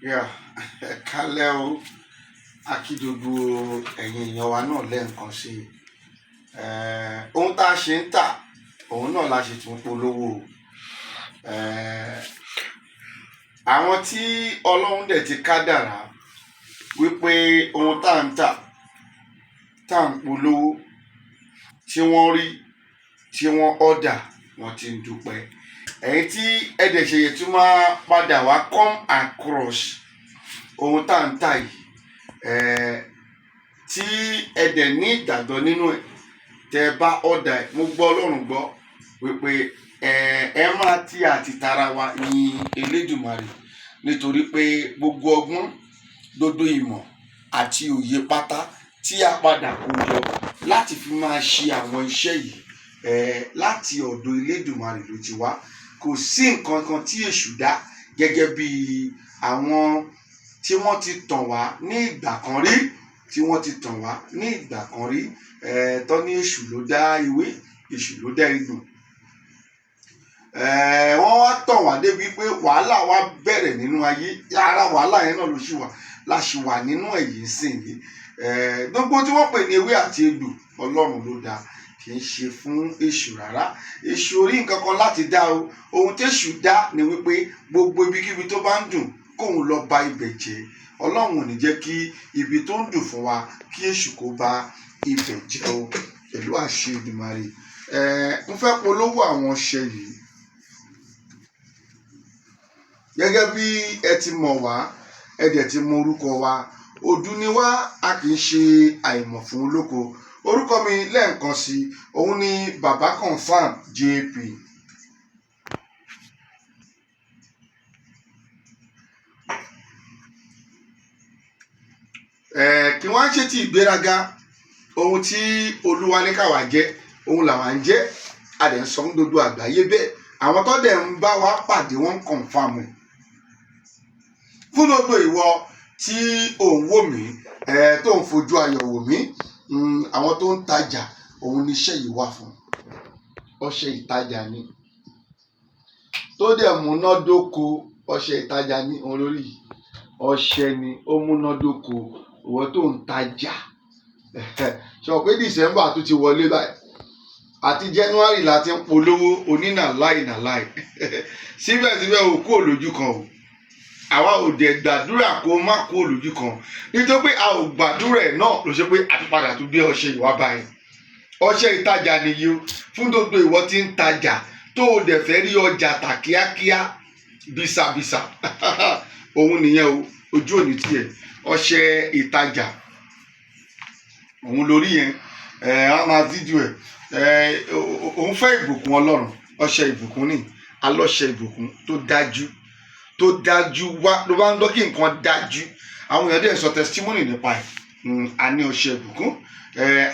Yeah, kálẹ̀ o, akí gbogbo ẹ̀yin èèyàn wa náà lẹ́ẹ̀kan sí i. Ohun tá a ṣe ń tà, òun náà la ṣe tún polówó o. Àwọn tí Ọlọ́run dẹ̀ ti kádàrá wípé ohun tá à ń tà, tá à ń polówó, tí wọ́n rí, tí wọ́n ọ̀dà, wọ́n ti ń dúpẹ́. Ẹ̀yin tí ẹ̀dẹ̀ ṣe yẹ tún máa padà wá come across ohun tá à ń tà yìí, tí ẹ̀dẹ̀ ní ìgbàgbọ́ nínú ẹ̀, tẹ́ bá ọ̀dà ẹ̀, mo gbọ́ Ọlọ́run gbọ́ wípé ẹ máa tí àti tara wa yin Elédùmarè, nítorí pé gbogbo ọgbọ́n, gbogbo ìmọ̀ àti òye pátá tí a padà kó jọ láti fi máa ṣe àwọn iṣẹ́ yìí, láti ọ̀dọ̀ Elédùmarè ló ti wá. Kò sí nǹkan kan tí èṣù dá gẹ́gẹ́ bí àwọn tí wọ́n ti tàn wá ní ìgbà kan rí, tí wọ́n ti tàn wá ní ìgbà kan rí, tọ́ ní èṣù ló dá ewé, èṣù ló dá egbò. Wọ́n wá tàn wá débi pé wàhálà wa bẹ̀rẹ̀ nínú ayé, ara wàhálà yẹn náà ló ṣì wà, la ṣì wà nínú ẹ̀yìn sìn yìí. Gbogbo tí wọ́n pè ní ewé àti egbò, Ọlọ́run ló dá, kì í ṣe fún èṣù rárá. Èṣù ò rí nǹkan kan láti dá o. Ohun tí èṣù dá ni wípé gbogbo ibikíbi tó bá ń dùn kóun lọ ba ibẹ̀ jẹ́. Ọlọ́run ò ní jẹ́ kí ibi tó ń dùn fún wa kí èṣù kó ba ibẹ̀ jẹ́ o, pẹ̀lú àṣẹ Èdùmàrè. Mo fẹ́ polówó àwọn ọṣẹ yìí. Gẹ́gẹ́ bí ẹ ti mọ̀ wá, ẹ dẹ̀ ti mọ orúkọ wa. Odù ni wá, a kì í ṣe àìmọ̀ fún olóko. Orúkọ mi lẹ́ẹ̀kan sí, òun ni Baba Confirm JP. Kí wọ́n ṣe ti ìgbéraga, ohun tí Olúwa ní káwa jẹ́, ohun làwa ń jẹ́. A dẹ̀ ń sọ fún gbogbo àgbáyé bẹ́ẹ̀. Àwọn tó dẹ̀ ń bá wa pàdé wọ́n ń confirm ẹ̀. Fún gbogbo ìwọ tí ò ń wò mí, tó ń fojú ayọ̀ wò mí, àwọn tó ń tajà, òun ni iṣẹ́ yìí wà fún. Ọṣẹ ìtajà ni. Tó dẹ̀ múnádóko, ọṣẹ ìtajà ni òun lórí yìí. Ọṣẹ ni ó múnádóko. Ìwọ tó ń tajà. Sọ pé December tó ti wọlé báyìí. Àti January la ti ń polówó onínàláì nàláì. Síbẹ̀síbẹ̀ o kú òlójú kan o. Àwa ò dẹ̀ gbàdúrà kó má kú òlójú kan. Nítorí pé a ò gbàdúrà ẹ̀ náà ló ṣe pé àtúpadà tó gbé ọṣẹ ìwà báyìí. Ọṣẹ ìtajà nìyí o. Fún gbogbo ìwọ tí ń tajà tó o dẹ̀ fẹ́ rí ọjà tà kíákíá bísàbísà. Òun nìyẹn o. Ojú òní tiẹ̀. Ọṣẹ ìtajà. Òun lórí yẹn. A máa fídíò ẹ̀. Òun fẹ́ ìbùkún Ọlọ́run. Ọṣẹ ìbùkún ni. Alọ́ṣẹ ìbùkún tó dájú. Tó dájú wá ló bá ń gbọ́ kí nǹkan dájú. Àwọn èèyàn dẹ̀ sọ testimony nípa ẹ̀. A ní ọṣẹ ìbùkún.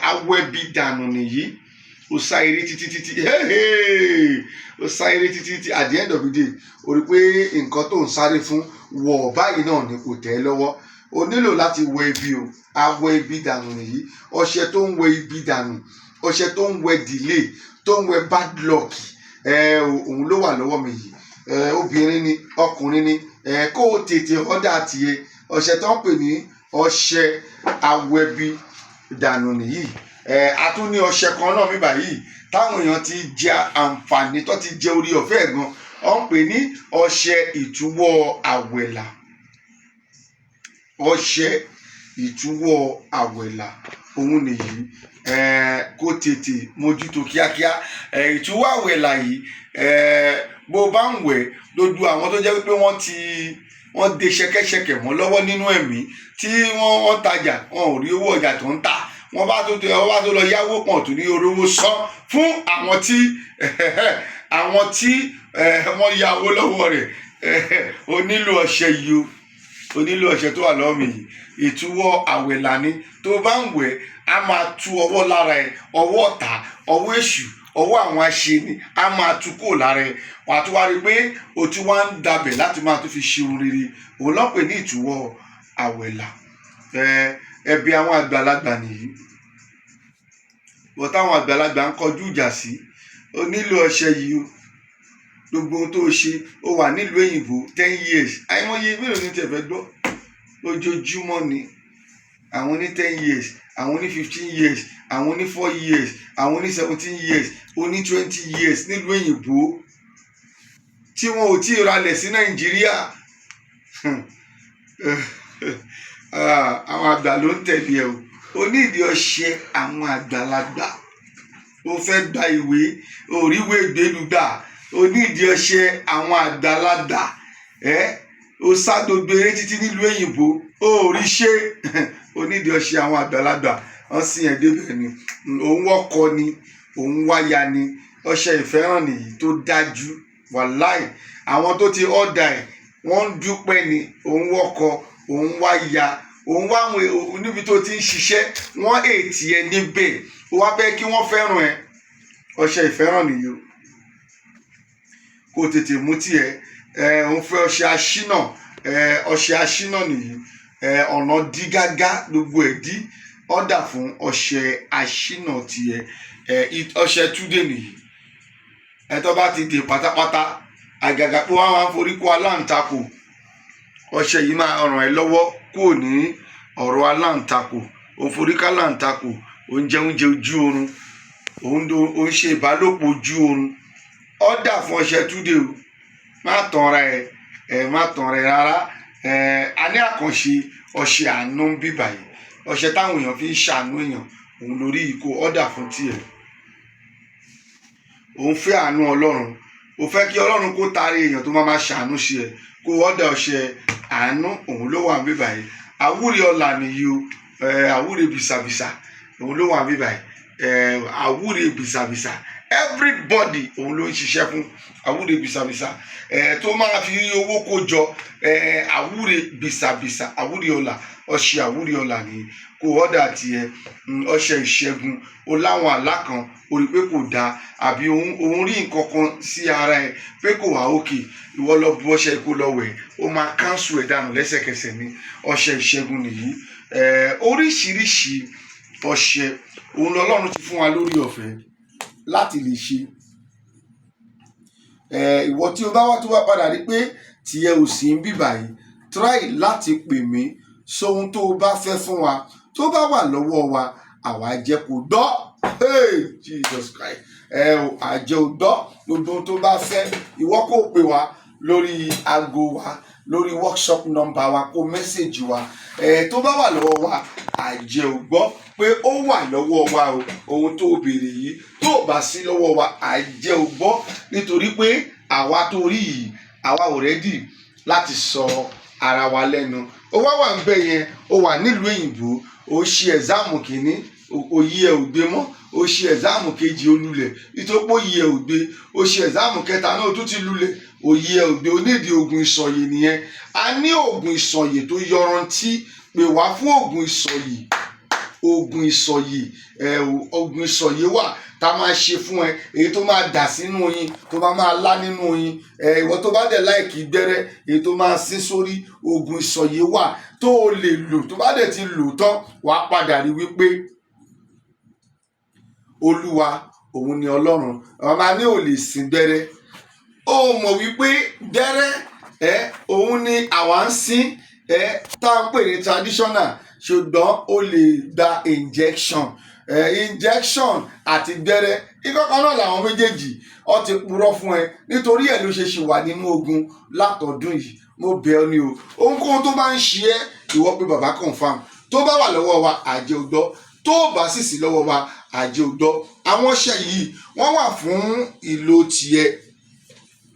Awebidanu nìyí. Ó sá eré títí. Ó sá eré títí. At the end of the day, o rí pé nǹkan tó ń sáré fún wọ̀ báyìí náà ni kò tẹ́ ẹ lọ́wọ́. O nílò láti wẹ ibi o. Awebidanu nìyí. Ọṣẹ tó ń wẹ ibi dànù. Ọṣẹ tó ń wẹ delay. Tó ń wẹ bad luck. Òun ló wà lọ́wọ́ mi yìí. Obìnrin ni, ọkùnrin ni, kó o tètè ọ̀dà tiẹ̀. Ọṣẹ tó ń pè ní ọṣẹ awebidanu nìyí. A tún ní ọṣẹ kan náà mi báyìí táwọn èèyàn ti jẹ àǹfààní tó ti jẹ orí ọ̀fẹ́ gan. Wọ́n ń pè ní ọṣẹ ituwo awẹ́là. Ọṣẹ ituwo awẹ́là. Òun nìyí. Kó tètè mójútó kíákíá. Ituwo awẹ́là yìí, bó bá ń wẹ̀ lójú àwọn tó jẹ́ wípé wọ́n de ṣẹ̀kẹ̀ṣẹ̀kẹ̀ mọ́ lọ́wọ́ nínú ẹ̀mí tí wọ́n tajà, wọn ò rí owó ọjà tó ń tà. Wọ́n bá tó lọ yáwó pọ̀ tó ní orówó san fún àwọn tí wọ́n yá owó lọ́wọ́ rẹ̀. O nílò ọṣẹ yìí o. O nílò ọṣẹ tó wà lọ́wọ́ mi yìí. Ituwo awẹ́là ni. Tó bá ń wẹ̀, a máa tú ọwọ́ lára ẹ̀, ọwọ́ ọ̀tá, ọwọ́ èṣù, ọwọ́ àwọn aṣeni, a máa tú kúrò lára ẹ̀. Wàá tún wá rí pé o ti wá ń dabẹ̀ láti máa tún fi ṣe ohun rere. Òun ló pè ní ituwo awẹ́là. Ẹbí àwọn àgbàlagbà nìyí. Bọ̀ táwọn àgbàlagbà ń kọjú ìjà sí. O nílò ọṣẹ yìí o. gbogbo ohun tó ṣe ó wà nílùú òyìnbó 10 years àìmọye mélòó ní tẹ̀fẹ́ gbọ́ ojoojúmọ́ ni àwọn ní 10 years àwọn ní 15 years àwọn ní 4 years àwọn ní 17 years oní 20 years nílùú òyìnbó tí wọn ò tí ì ralẹ̀ sí Nàìjíríà àwọn àgbà ló ń tẹ̀lé ẹ o onídìí ọṣẹ àwọn àgbàlagbà ó fẹ́ gba ìwé òríwé ìgbélúgbà onídìí ọṣẹ àwọn àgbàlagbà ó sá gbogbo eré títí nílùú òyìnbó ó rí ṣe onídìí ọṣẹ àwọn àgbàlagbà wọn sì yẹn débẹ̀ ni òun wọkọ ni òun wáya ni ọṣẹ ìfẹ́ràn nìyí tó dájú wàláì àwọn tó ti ọ̀dà ẹ̀ wọ́n ń dúpẹ́ ni òun wọkọ òun wáya òun wá àwọn níbi tó ti ń ṣiṣẹ́ wọ́n ètì ẹ níbẹ̀ ó wá fẹ́ kí wọ́n fẹ́ràn ẹ ọṣẹ ìfẹ́ràn nìyí o kó tètè mú tiẹ̀ òun fẹ́ ọṣẹ aṣínà ọṣẹ aṣínà nìyí ọ̀nà dí gágá gbogbo ẹ̀ dí ọ̀dà fún ọṣẹ aṣínà tiẹ̀ ọṣẹ túdé nìyí tó bá ti dè pátápátá àgàgà pé wọ́n máa ń forí kó aláǹtakò ọṣẹ yìí máa ràn ẹ́ lọ́wọ́ kúrò ní ọ̀rọ̀ aláǹtakò òun forí ká aláǹtakò òun jẹ oúnjẹ ojú oorun òun ṣe ìbálòpọ̀ ojú oorun ọ̀dà fún ọṣẹ túdé o má tanra ẹ má tanra ẹ rárá a ní àkànṣe ọṣẹ àánú bíbà yìí ọṣẹ táwọn èèyàn fi ń ṣàánú èèyàn òun lórí ìkó ọ̀dà fún tiẹ̀ òun fẹ́ àánú Ọlọ́run ó fẹ́ kí Ọlọ́run kó taari èèyàn tó máa ṣàánú sí ẹ kó ọ̀dà ọṣẹ àánú òun ló wà bíbà yìí àwúre ọlà nìyí o àwúre bìsàbìsà òun ló wà bíbà yìí àwúre bìsàbìsà everybody òun ló ń ṣiṣẹ́ fún àwúre bìsàbìsà tó máa fi owó kó jọ àwúre bìsàbìsà àwúre ọlà ọṣẹ àwúre ọlà nìyí kó ọ̀dà tiẹ̀ ọṣẹ ìṣẹ́gun o láwọn àlá kan o rí pé kò dáa àbí òun rí nǹkan kan sí ara ẹ pé kò wá òkè ìwọ lọ bu ọṣẹ kó lọ wẹ̀ ó máa káńsù ẹ̀ dànù lẹ́sẹ̀kẹsẹ̀ ní ọṣẹ ìṣẹ́gun nìyí oríṣiríṣi ọṣẹ òun lọ́lọ́run ti fún wa lórí ọ̀fẹ́ láti lè ṣe ìwọ tí o bá wá tó wá padà rí pé tìyẹ ò sí ń bíbà yìí try láti pè mí sóhun tó o bá fẹ́ fún wa tó bá wà lọ́wọ́ wa àwa jẹ́ kó gbọ́ Jesus Christ àjẹ́ ò gbọ́ gbogbo tó bá fẹ́ ìwọ kó pè wá lórí aago wa lórí workshop number wa kó mẹ́sẹ̀gì wa tó bá wà lọ́wọ́ wa àjẹ́ ò gbọ́ pé ó wà lọ́wọ́ wa o ohun tó béèrè yìí tó bá sí lọ́wọ́ wa àjẹ́ ò gbọ́ nítorí pé àwa tó rí yìí àwa ò rẹ́dì láti sọ ara wa lẹ́nu ó wá ń bẹ yẹn ó wà nílùú òyìnbó ó ṣe ẹ̀záàmù kìíní òyì ẹ̀ ò gbé mọ́ ó ṣe ẹ̀záàmù kejì ó lulẹ̀ ìtòpó yì ẹ̀ ò gbé ó ṣe ẹ̀záàmù kẹta náà ó tún ti lulẹ̀ òyì ẹ̀ ò gbé onídìí oògùn ìsọ̀yè nìyẹn a ní oògùn ìsọ̀yè tó yọrantí pè wá fún oògùn ìsọ̀yè oògùn ìsọ̀yè wà tá a máa ṣe fún ẹ èyí tó máa dà sínú oyin tó máa lá nínú oyin ìwọ tó bá dẹ̀ láìkí gbẹ́rẹ́ èyí tó máa sín sórí oògùn ìsọ̀yè wà tó o lè lò tó bá dẹ̀ ti lò tán wàá padà rí wípé Olúwa òun ni Ọlọ́run ọmọ ní ò lè sìn gbẹ́rẹ́ ó mọ̀ wípé gbẹ́rẹ́ òun ni àwa ń sìn tá à ń pè ní traditional ṣùgbọ́n ó lè gba injection àti gbẹ́rẹ́ ìkọ̀kan náà làwọn méjèèjì ó ti purọ́ fún ẹ nítorí ẹ̀ ló ṣe ṣì wà nínú ogun látọdún yìí mo bẹ̀ ọ́ ni o ohunkóhun tó bá ń ṣe ẹ́ ìwọ pé bàbá confam tó bá wà lọ́wọ́ wa àjẹ́ ògbọ́ tó bá sì sí lọ́wọ́ wa àjẹ́ ògbọ́ àwọn ọṣẹ yìí wọ́n wà fún ìlò tiẹ̀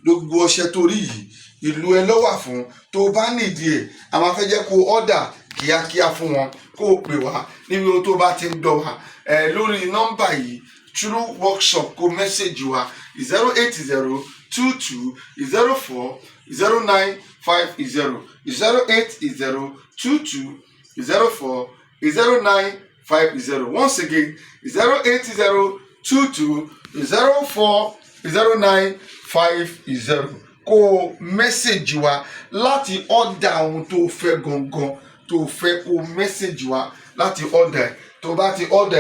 gbogbo ọṣẹ tó rí yìí ìlú ẹ ló wà fún tó bá nídìí ẹ̀ àwọn afẹ́jẹ́ kó ọ̀dà kíákíá fún wọn kó o pè wá níbi ohun tó bá ti ń dọ̀ wá lórí nọ́mbà yìí through workshop kó mẹ́sẹ̀gì wa 08022040950 08022040950 once again 08022040950 kó mẹ́sẹ̀gì wa láti ọ̀dà ohun tó fẹ́ gangan tó fẹ́ kó mẹ́sẹ̀gì wa láti ọ̀dà ẹ̀ tó bá ti ọ̀dà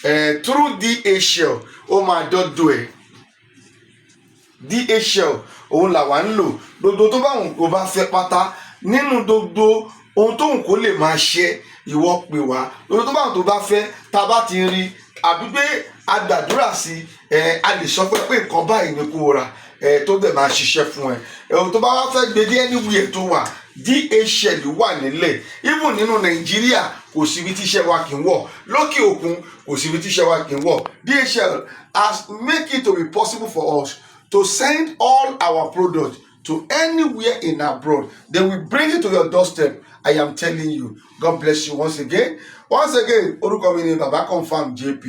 ẹ̀ through DHL ó máa dọ́dọ̀ ẹ̀ DHL òun làwa ń lò. Gbogbo tó bá wùn kó bá fẹ́ pátá nínú gbogbo ohun tó wùn kó lè máa ṣe ìwọ pè wá. Gbogbo tó bá wùn tó bá fẹ́ tá a bá ti rí àbí pé a gbàdúrà sí a lè sọ pé nǹkan báyìí ni kó rà tó dẹ̀ máa ṣiṣẹ́ fún ẹ. Ohun tó bá wá fẹ́ gbé dé anywhere tó wà DHL wà nílẹ̀. Even nínú Nàìjíríà kò síbi tíṣẹ́ wa kì í wọ̀, lókè òkun kò síbi tíṣẹ́ wa kì í wọ̀. DHL has make it to be possible for us to send all our products to anywhere in abroad. They will bring it to your doorstep. I am telling you. God bless you once again. Once again, orúkọ mi ni Baba Confirm JP.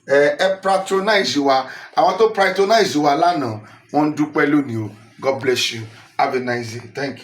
Ẹ patronize wa. Àwọn tó patronize wa lánàá, wọ́n dúpẹ́ lónìí o. God bless you. Have a nice day. Thank you.